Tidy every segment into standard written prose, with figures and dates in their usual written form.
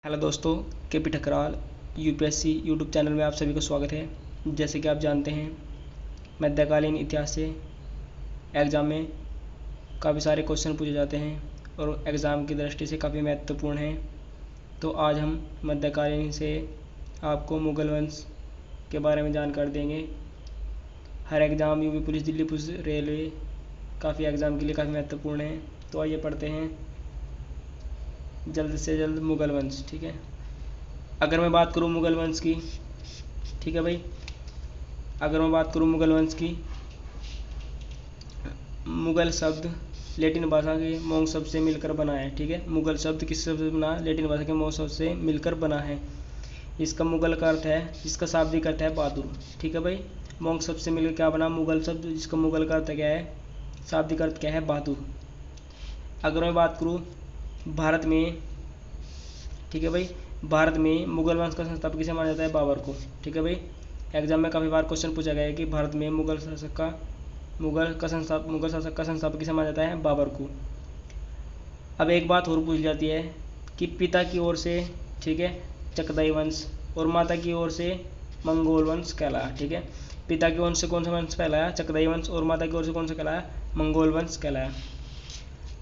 Hello दोस्तों, के P Thakral UPSC YouTube channel में आप सभी को स्वागत है। जैसे कि आप जानते हैं, मध्यकालीन इतिहास से एग्ज़ाम में काफ़ी सारे क्वेश्चन पूछे जाते हैं और एग्ज़ाम की दृष्टि से काफ़ी महत्वपूर्ण हैं। तो आज हम मध्यकालीन से आपको मुगल वंश के बारे में जानकारी देंगे। हर exam UP police, Delhi police, railway, काफ़ी एग्ज़ाम के लिए काफ़ी महत्वपूर्ण है। तो आइए पढ़ते हैं जल्द से जल्द मुगल वंश। ठीक है, अगर मैं बात करूँ मुगल वंश की, ठीक है भाई, अगर मैं बात करूँ मुगल वंश की, मुगल शब्द लैटिन भाषा के मोंग शब्द से मिलकर बना है। ठीक है, मुगल शब्द किस शब्द से बना? लैटिन भाषा के मोंग शब्द से मिलकर बना है। इसका मुगल का अर्थ है, इसका शाब्दिक अर्थ है बहादुर। ठीक है भाई, मोंग शब्द से मिलकर क्या बना? मुगल शब्द, जिसका मुगल का अर्थ क्या है? शाब्दिक अर्थ क्या है? बहादुर। अगर मैं बात करूँ भारत में, ठीक है भाई, भारत में मुगल वंश का संस्थापक किसे माना जाता है? बाबर को। ठीक है भाई, एग्जाम में काफ़ी बार क्वेश्चन पूछा गया है कि भारत में मुगल शासक का संस्थापक किसे माना जाता है? बाबर को। अब एक बात और पूछ जाती है कि पिता की ओर से, ठीक है, चगताई वंश और माता की ओर से मंगोल वंश कहलाया। ठीक है, पिता की ओर से कौन सा वंश कहलाया? चगताई वंश। और माता की ओर से कौन सा कहलाया? मंगोल वंश कहलाया।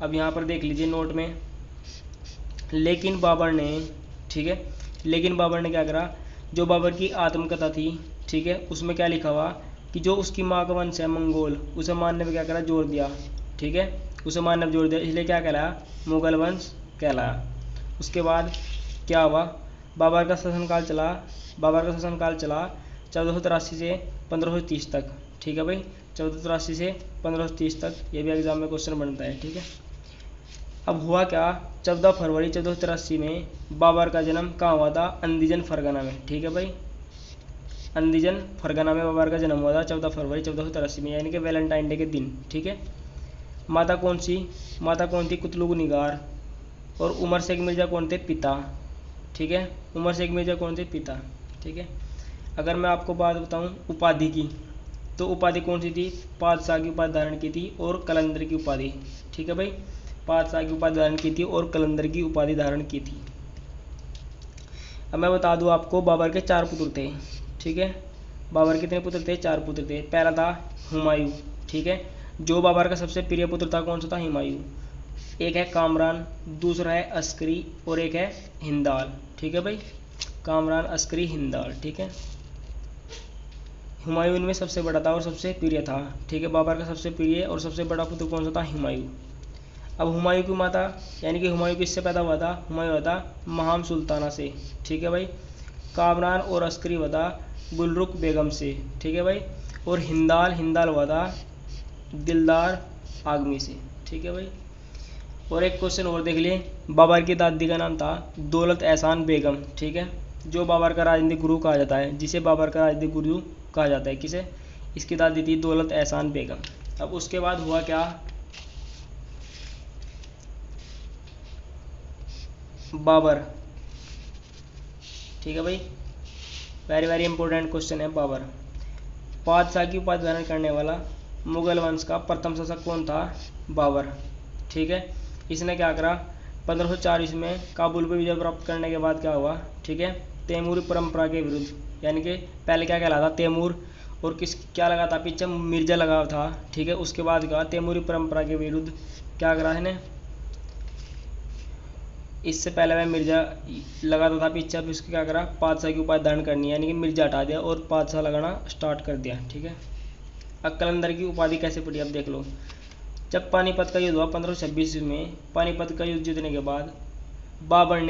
अब यहाँ पर देख लीजिए नोट में, लेकिन बाबर ने, ठीक है, लेकिन बाबर ने क्या करा? जो बाबर की आत्मकथा थी, ठीक है, उसमें क्या लिखा हुआ कि जो उसकी माँ का वंश है मंगोल, उसे मानने में क्या करा? जोर दिया। ठीक है, उसे मानने में जोर दिया, इसलिए क्या कहलाया? मुगल वंश कहलाया। उसके बाद क्या हुआ? बाबर का शासनकाल चला, बाबर का शासनकाल चला 1483 से 1530 तक। ठीक है भाई, 1483 से 1530 तक, ये भी एग्जाम में क्वेश्चन बनता है। ठीक है, अब हुआ क्या? 14 फरवरी 1483 में बाबर का जन्म कहाँ हुआ था? अंदीजन फरगना में। ठीक है भाई, अंदीजन फरगना में बाबर का जन्म हुआ था 14 फरवरी 1483 में, यानी कि वैलेंटाइन डे के दिन। ठीक है, माता कौन सी? माता कौन थी? कुतलुग निगार। और उमर शेख मिर्जा कौन थे? पिता। ठीक है, उमर शेख मिर्जा कौन थे? पिता। ठीक है, अगर मैं आपको बात बताऊं उपाधि की, तो उपाधि कौन सी थी? पातशाह की उपाधि धारण की थी और कलंदर की उपाधि। ठीक है भाई, पातशाह की उपाधि धारण की थी और कलंदर की उपाधि धारण की थी। अब मैं बता दूं आपको, बाबर के 4 पुत्र थे। ठीक है, बाबर के कितने पुत्र थे? 4 पुत्र थे। पहला था हुमायूं। ठीक है, जो बाबर का सबसे प्रिय पुत्र था कौन सा था? हुमायूं। एक है कामरान, दूसरा है अस्करी और एक है हिंदाल। ठीक है भाई, कामरान, अस्करी, हिंदाल। ठीक है, हुमायूं इनमें सबसे बड़ा था और सबसे प्रिय था। ठीक है, बाबर का सबसे प्रिय और सबसे बड़ा पुत्र कौन सा था? हुमायूं। अब हुमायूं की माता, यानी कि हुमायूं किससे पैदा हुआ था? हुमायूं हुआ था महाम सुल्ताना से। ठीक है भाई, कामरान और अस्करी हुआ था गुलरुख बेगम से। ठीक है भाई, और हिंदाल, हिंदाल हुआ था दिलदार आगमी से। ठीक है भाई, और एक क्वेश्चन और देख लिए, बाबर की दादी का नाम था दौलत एहसान बेगम। ठीक है, जो बाबर का राजनीतिक गुरु कहा जाता है, जिसे बाबर का राजनीतिक गुरु कहा जाता है, किसे? इसकी दादी थी दौलत एहसान बेगम। अब उसके बाद हुआ क्या? बाबर, ठीक है भाई, वेरी वेरी इंपॉर्टेंट क्वेश्चन है। बाबर बादशाह की उपाधि धारण करने वाला मुगल वंश का प्रथम शासक कौन था? बाबर। ठीक है, इसने क्या करा? 1504 ईस्वी में काबुल पर विजय प्राप्त करने के बाद क्या हुआ? ठीक है, तैमूरी परंपरा के विरुद्ध, यानी कि पहले क्या कहलाता? तैमूर, और किस क्या लगा था पीछे? मिर्जा लगा था। ठीक है, उसके बाद क्या? तैमूरी परंपरा के विरुद्ध क्या करा है? इससे पहले मैं मिर्जा लगाता था पीछे, अब इसको क्या करा? पातशाह की उपाधि धारण करनी है, यानी कि मिर्जा हटा दिया और पातशाह लगाना स्टार्ट कर दिया। ठीक है, अब कलंदर की उपाधि कैसे पड़ी? अब देख लो, जब पानीपत का युद्ध हुआ 1526 में, पानीपत का युद्ध जीतने के बाद बाबर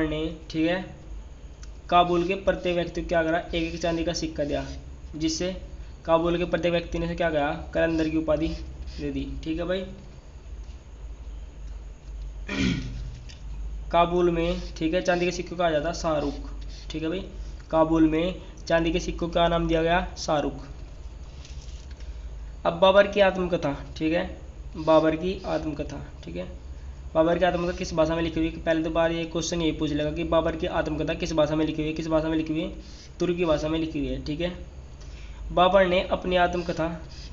ने, ठीक है, काबुल के प्रत्येक व्यक्ति को क्या करा? एक एक चांदी का सिक्का दिया, जिससे काबुल के प्रत्येक व्यक्ति ने से क्या कहा? कलंदर की उपाधि दे दी। ठीक है भाई, काबुल में, ठीक है, चांदी के सिक्कों का आ जाता शाहरुख। ठीक है भाई, काबुल में चांदी के सिक्कों का नाम दिया गया शाहरुख। अब बाबर की आत्मकथा, ठीक है, बाबर की आत्मकथा, ठीक है, बाबर की आत्मकथा किस भाषा में लिखी हुई? पहले तो बार ये क्वेश्चन यही पूछ लेगा कि बाबर की आत्मकथा किस भाषा में लिखी हुई है? किस भाषा में लिखी हुई है? तुर्की भाषा में लिखी हुई है। ठीक है, बाबर ने अपनी आत्मकथा,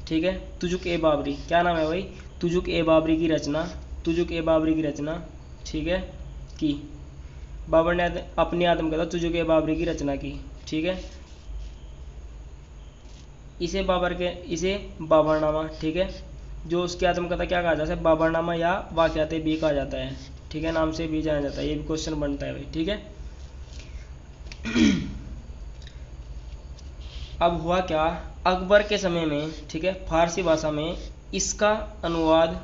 ठीक है, तुजुक ए बाबरी, क्या नाम है भाई? तुजुक ए बाबरी की रचना, तुजुक ए बाबरी की रचना, ठीक है, की। बाबर ने अपनी आत्मकथा तुझको के बाबरी की रचना की, ठीक है। इसे बाबरनामा, ठीक है, जो उसकी आत्मकथा क्या कहा जाता है, बाबरनामा या वाक़यात भी कहा जाता है, ठीक है, नाम से भी जाना जाता है। ये भी क्वेश्चन बनता है भाई, ठीक है। अब हुआ क्या, अकबर के समय में, ठीक है, फारसी भाषा में इसका अनुवाद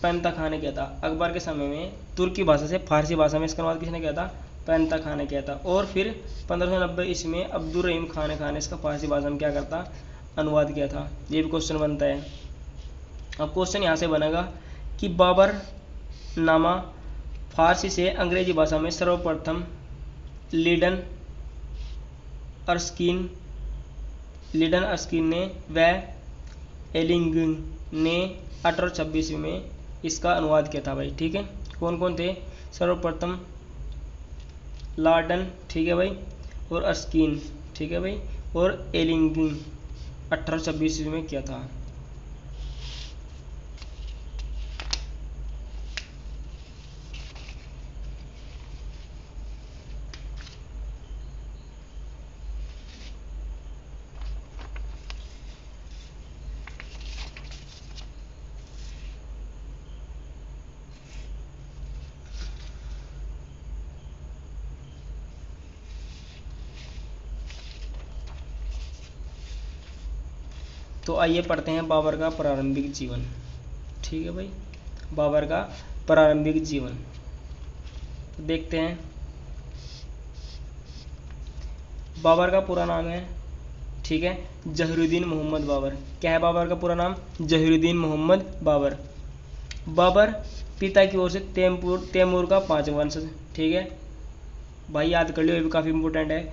पेंता खान ने किया था। अकबर के समय में तुर्की भाषा से फारसी भाषा में इसका अनुवाद किसने किया था, पेंता खान ने किया था। और फिर 1590 ईस्वी में अब्दुल रहीम खान ने इसका फारसी भाषा में क्या करता, अनुवाद किया था। ये भी क्वेश्चन बनता है। अब क्वेश्चन यहाँ से बनेगा कि बाबर नामा फारसी से अंग्रेजी भाषा में सर्वप्रथम लीडन अर्स्किन ने व एलिंगन ने 1826 में इसका अनुवाद किया था भाई, ठीक है। कौन कौन थे, सर्वप्रथम लार्डन, ठीक है भाई, और अर्स्किन, ठीक है भाई, और एलिंगन 1826 में किया था। तो आइए पढ़ते हैं बाबर का प्रारंभिक जीवन, ठीक है भाई, बाबर का प्रारंभिक जीवन। तो देखते हैं, बाबर का पूरा नाम है, ठीक है, जहीरुद्दीन मोहम्मद बाबर। क्या है बाबर का पूरा नाम, जहीरुद्दीन मोहम्मद बाबर। बाबर पिता की ओर से तैमूर का 5वां वंशज, ठीक है भाई, याद कर लियो, ये भी काफ़ी इंपॉर्टेंट है,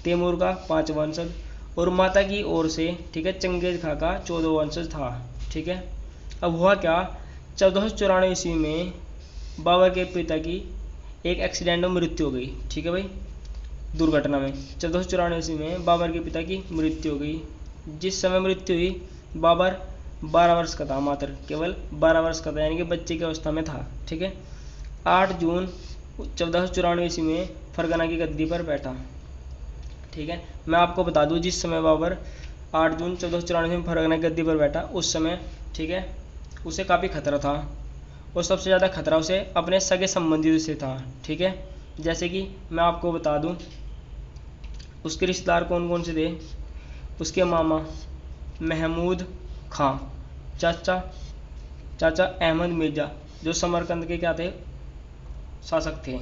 तैमूर का 5वां वंशज। और माता की ओर से, ठीक है, चंगेज खां का 14वां वंशज था, ठीक है। अब हुआ क्या, 1494 ईस्वी में बाबर के पिता की एक एक्सीडेंट में मृत्यु हो गई, ठीक है भाई, दुर्घटना में। 1494 ईस्वी में बाबर के पिता की मृत्यु हो गई। जिस समय मृत्यु हुई, बाबर 12 वर्ष का था, मात्र केवल 12 वर्ष का था, यानी कि बच्चे की अवस्था में था, ठीक है। 8 जून 1494 ईस्वी में फरगना की गद्दी पर बैठा, ठीक है। मैं आपको बता दूं, जिस समय बाबर 8 जून 1494 में फरगना की गद्दी पर बैठा, उस समय, ठीक है, उसे काफ़ी खतरा था, और सबसे ज़्यादा खतरा उसे अपने सगे संबंधियों से था, ठीक है। जैसे कि मैं आपको बता दूं, उसके रिश्तेदार कौन कौन से थे, उसके मामा महमूद खां, चाचा अहमद मिर्ज़ा, जो समरकंद के क्या थे, शासक थे।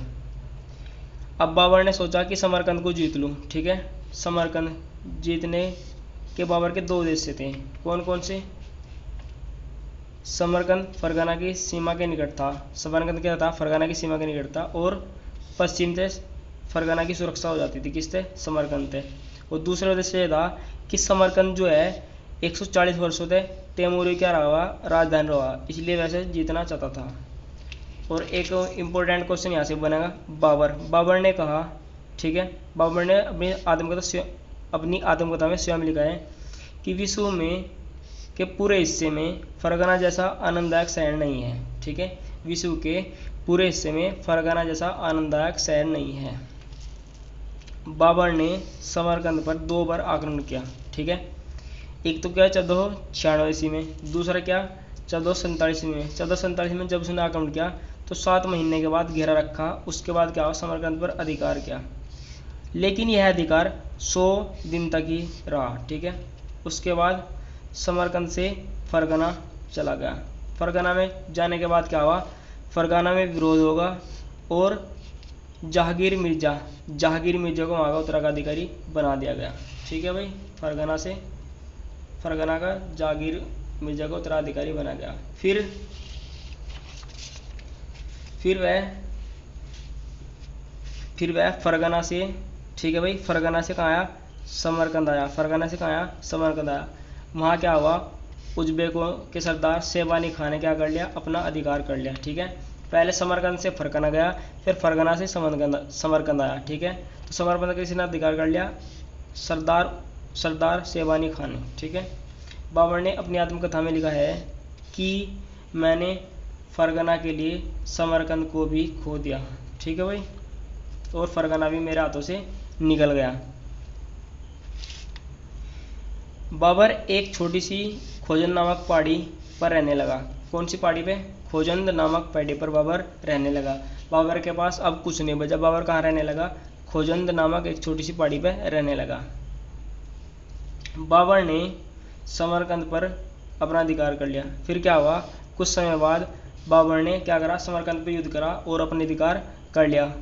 अब बाबर ने सोचा कि समरकंद को जीत लूँ, ठीक है। समरकंद जीतने के बाबर के 2 उद्देश्य थे, कौन कौन से, समरकंद फरगना की सीमा के निकट था, समरकंद क्या था, फरगना की सीमा के निकट था, और पश्चिम से फरगना की सुरक्षा हो जाती थी, किससे, समरकंद थे। और दूसरा उद्देश्य यह था कि समरकंद जो है 140 वर्षों से तैमूरी क्या रहा, राजधानी रहा, इसलिए वैसे जीतना चाहता था। और एक इम्पोर्टेंट क्वेश्चन यहाँ से बनेगा, बाबर ने कहा, ठीक है, बाबर ने अपनी आत्मकथा में स्वयं लिखा है कि विश्व में के पूरे हिस्से में फरगना जैसा आनंददायक शहर नहीं है, ठीक है, विश्व के पूरे हिस्से में फरगना जैसा आनंददायक शहर नहीं है। बाबर ने समरकंद पर 2 बार आक्रमण किया, ठीक है। एक तो क्या 1496 ईस्वी में, दूसरा क्या 1447 में। 1447 में जब उसने आक्रमण किया तो 7 महीने के बाद घेरा रखा, उसके बाद क्या हुआ, समरकंद पर अधिकार किया, लेकिन यह अधिकार 100 दिन तक ही रहा, ठीक है। उसके बाद समरकंद से फरगना चला गया। फरगना में जाने के बाद क्या हुआ, फरगना में विरोध होगा, और जहांगीर मिर्जा को वहाँ का उत्तराधिकारी बना दिया गया, ठीक है भाई। फरगना का जहांगीर मिर्जा को उत्तराधिकारी बना गया। फिर वह फरगना से, ठीक है भाई, फरगना से कहाँ आया, समरकंद आया। फरगना से कहाँ आया, समरकंद आया। वहाँ क्या हुआ, उज्बेकों के सरदार शेबानी खान ने क्या कर लिया, अपना अधिकार कर लिया, ठीक है। पहले समरकंद से फरगना गया, फिर फरगना से समरकंद आया, ठीक है। तो समरकंद का किसने अधिकार कर लिया, सरदार शेबानी खान ने, ठीक है। बाबर ने अपनी आत्मकथा में लिखा है कि मैंने फरगना के लिए समरकंद को भी खो दिया, ठीक है भाई। और फरगना भी मेरे हाथों से निकल गया। बाबर एक छोटी सी खोजन नामक पहाड़ी पर रहने लगा। कौन सी पहाड़ी पे? खोजंद नामक पहाड़ी पर बाबर रहने लगा। बाबर के पास अब कुछ नहीं बचा। बाबर कहाँ रहने लगा? खोजंद नामक एक छोटी सी पहाड़ी पर रहने लगा। बाबर ने समरकंद पर अपना अधिकार कर लिया। फिर क्या हुआ? कुछ समय बाद बाबर ने क्या करा? समरकंद पर युद्ध करा और अपने अधिकार कर लिया।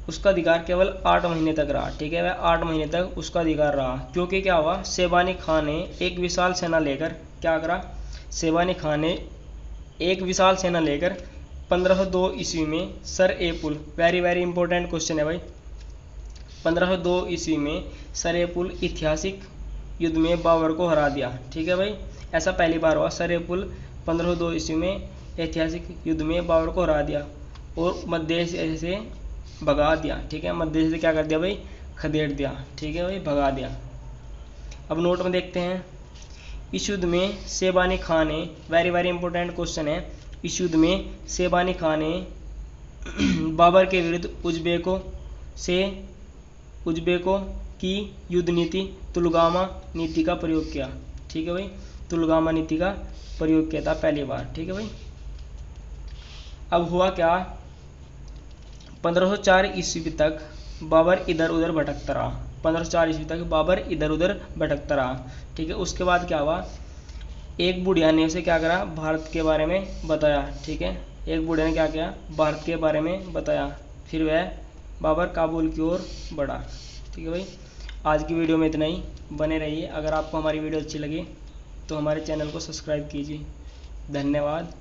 उसका अधिकार केवल 8 महीने तक रहा। ठीक है, वह 8 महीने तक उसका अधिकार रहा, क्योंकि क्या हुआ? शेबानी खां ने एक विशाल सेना लेकर क्या करा? शेबानी खां ने एक विशाल सेना लेकर 1502 ईस्वी में सर ए पुल, वेरी वेरी इंपॉर्टेंट क्वेश्चन है भाई, 1502 ईस्वी में सर ए पुल ऐतिहासिक युद्ध में बाबर को हरा दिया। ठीक है भाई, ऐसा पहली बार हुआ। सर ए पुल 1502 ईस्वी में ऐतिहासिक युद्ध में बाबर को हरा दिया और मध्य एशिया से भगा दिया। ठीक है, मध्य एशिया से क्या कर दिया भाई? खदेड़ दिया। ठीक है भाई, भगा दिया। अब नोट में देखते हैं, इस युद्ध में शेबानी खां ने, वेरी वेरी इंपॉर्टेंट क्वेश्चन है, इस युद्ध में शेबानी खां ने बाबर के विरुद्ध उज्बेकों की युद्ध नीति तुलगामा नीति का प्रयोग किया। ठीक है भाई, तुलगामा नीति का प्रयोग किया था पहली बार। ठीक है भाई। अब हुआ क्या? 1504 ईस्वी तक बाबर इधर उधर भटकता रहा। 1504 ईस्वी तक बाबर इधर उधर भटकता रहा। ठीक है, उसके बाद क्या हुआ? एक बुढ़िया ने उसे क्या करा? भारत के बारे में बताया। ठीक है, एक बुढ़िया ने क्या किया? भारत के बारे में बताया। फिर वह बाबर काबुल की ओर बढ़ा। ठीक है भाई, आज की वीडियो में इतना ही। बने रहिए। अगर आपको हमारी वीडियो अच्छी लगी तो हमारे चैनल को सब्सक्राइब कीजिए। धन्यवाद।